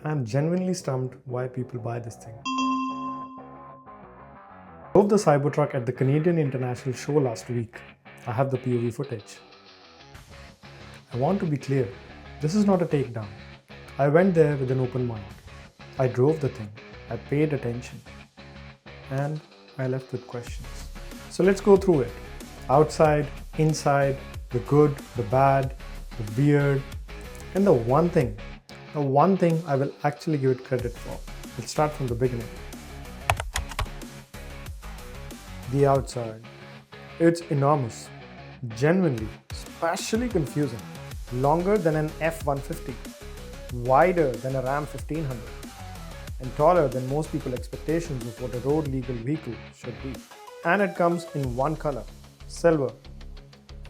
I'm genuinely stumped why people buy this thing. I drove the Cybertruck at the Canadian International Show last week. I have the POV footage. I want to be clear, this is not a takedown. I went there with an open mind. I drove the thing, I paid attention, and I left with questions. So let's go through it. Outside, inside, the good, the bad, the weird, and the one thing I will actually give it credit for. Let's start from the beginning. The outside. It's enormous, genuinely, spatially confusing, longer than an F-150, wider than a Ram 1500, and taller than most people's expectations of what a road legal vehicle should be. And it comes in one color, silver.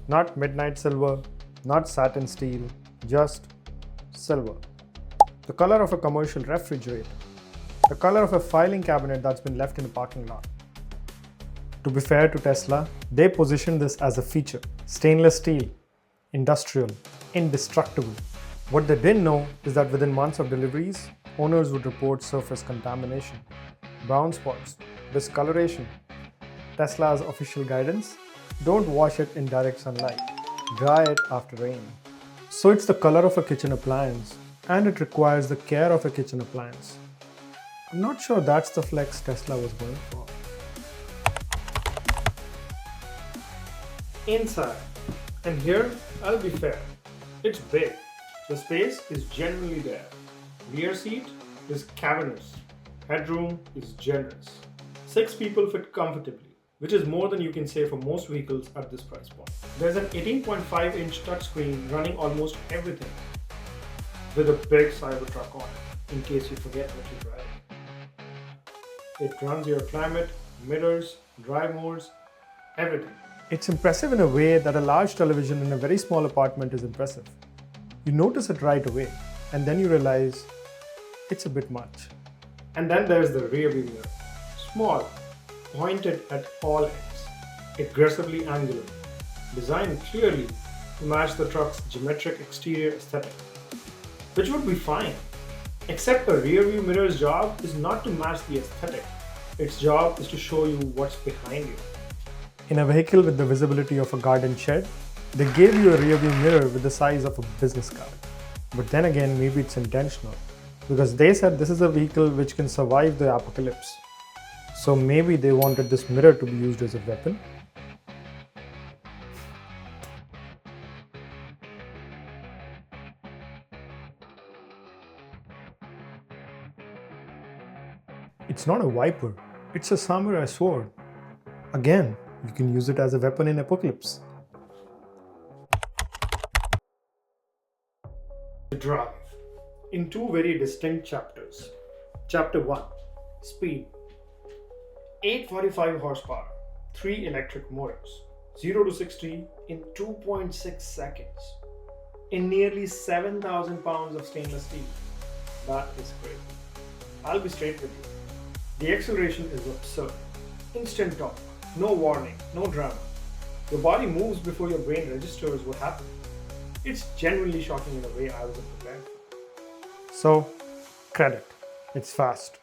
Not midnight silver, not satin steel, just silver. The color of a commercial refrigerator. The color of a filing cabinet that's been left in a parking lot. To be fair to Tesla, they positioned this as a feature. Stainless steel, industrial, indestructible. What they didn't know is that within months of deliveries, owners would report surface contamination, brown spots, discoloration. Tesla's official guidance: don't wash it in direct sunlight. Dry it after rain. So it's the color of a kitchen appliance, and it requires the care of a kitchen appliance. I'm not sure that's the flex Tesla was going for. Inside, and here I'll be fair, it's big. The space is genuinely there. Rear seat is cavernous. Headroom is generous. 6 people fit comfortably, which is more than you can say for most vehicles at this price point. There's an 18.5-inch touchscreen running almost everything, with a big Cybertruck on it, in case you forget what you're driving. It runs your climate, mirrors, drive modes, everything. It's impressive in a way that a large television in a very small apartment is impressive. You notice it right away, and then you realize it's a bit much. And then there's the rear view mirror. Small, pointed at all ends, aggressively angular, designed clearly to match the truck's geometric exterior aesthetic. Which would be fine, except a rear view mirror's job is not to match the aesthetic. Its job is to show you what's behind you. In a vehicle with the visibility of a garden shed, they gave you a rear view mirror with the size of a business card. But then again, maybe it's intentional, because they said this is a vehicle which can survive the apocalypse. So maybe they wanted this mirror to be used as a weapon. It's not a wiper, it's a samurai sword. Again, you can use it as a weapon in apocalypse. The drive, in 2 very distinct chapters. Chapter 1, speed. 845 horsepower, 3 electric motors, 0 to 60 in 2.6 seconds, in nearly 7,000 pounds of stainless steel. That is great. I'll be straight with you. The acceleration is absurd. Instant torque, no warning, no drama. Your body moves before your brain registers what happened. It's genuinely shocking in a way I wasn't prepared for. So, credit. It's fast.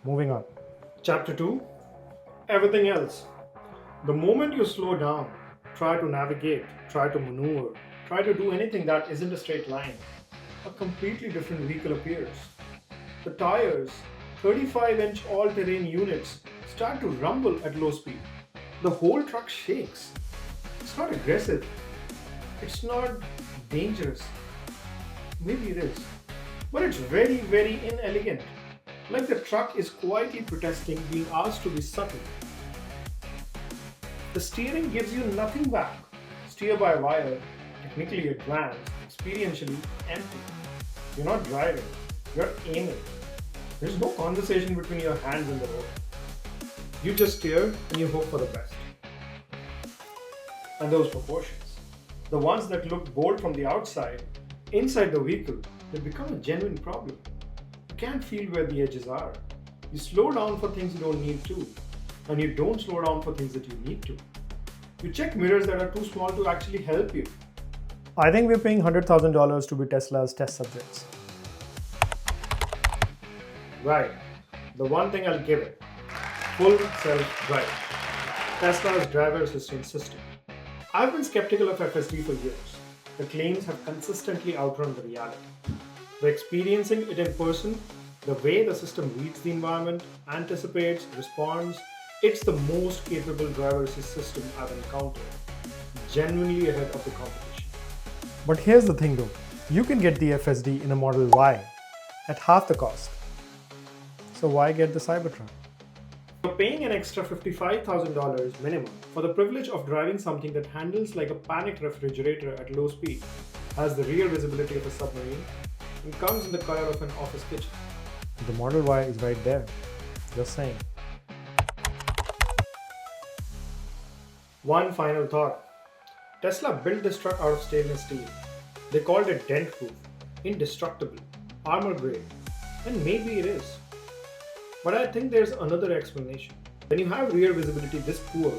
Moving on. Chapter 2. Everything else. The moment you slow down, try to navigate, try to maneuver, try to do anything that isn't a straight line, a completely different vehicle appears. The tires, 35-inch all-terrain units, start to rumble at low speed. The whole truck shakes. It's not aggressive. It's not dangerous. Maybe it is. But it's very, very inelegant. Like the truck is quietly protesting being asked to be subtle. The steering gives you nothing back. Steer by wire, technically at glance, experientially empty. You're not driving, you're aiming. There's no conversation between your hands and the road. You just steer and you hope for the best. And those proportions, the ones that look bold from the outside, inside the vehicle, they become a genuine problem. You can't feel where the edges are. You slow down for things you don't need to, and you don't slow down for things that you need to. You check mirrors that are too small to actually help you. I think we're paying $100,000 to be Tesla's test subjects. Right. The one thing I'll give it: full self-driving. Tesla's driver assistance system. I've been skeptical of FSD for years. The claims have consistently outrun the reality. By experiencing it in person, the way the system reads the environment, anticipates, responds, it's the most capable driver assist system I've encountered, genuinely ahead of the competition. But here's the thing though, you can get the FSD in a Model Y at half the cost. So why get the Cybertruck? You're paying an extra $55,000 minimum for the privilege of driving something that handles like a panicked refrigerator at low speed, has the rear visibility of a submarine, and comes in the color of an office kitchen. The Model Y is right there. Just saying. One final thought. Tesla built this truck out of stainless steel. They called it dent-proof, indestructible, armor-grade, and maybe it is. But I think there's another explanation. When you have rear visibility this poor,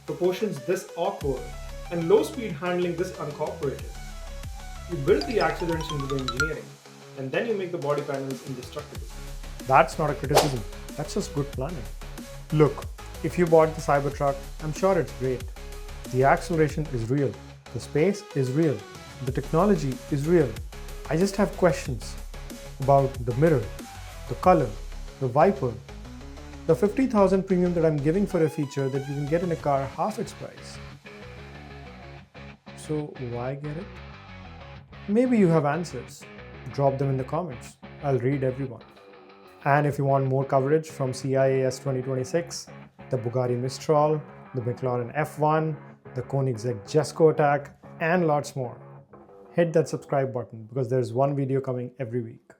proportions this awkward, and low-speed handling this uncooperative, you build the accidents into the engineering, and then you make the body panels indestructible. That's not a criticism, that's just good planning. Look, if you bought the Cybertruck, I'm sure it's great. The acceleration is real, the space is real, the technology is real. I just have questions about the mirror, the color, the Viper, the $50,000 premium that I'm giving for a feature that you can get in a car half its price. So why get it? Maybe you have answers. Drop them in the comments. I'll read everyone. And if you want more coverage from CIAS 2026, the Bugatti Mistral, the McLaren F1, the Koenigsegg Jesko attack, and lots more, hit that subscribe button because there's one video coming every week.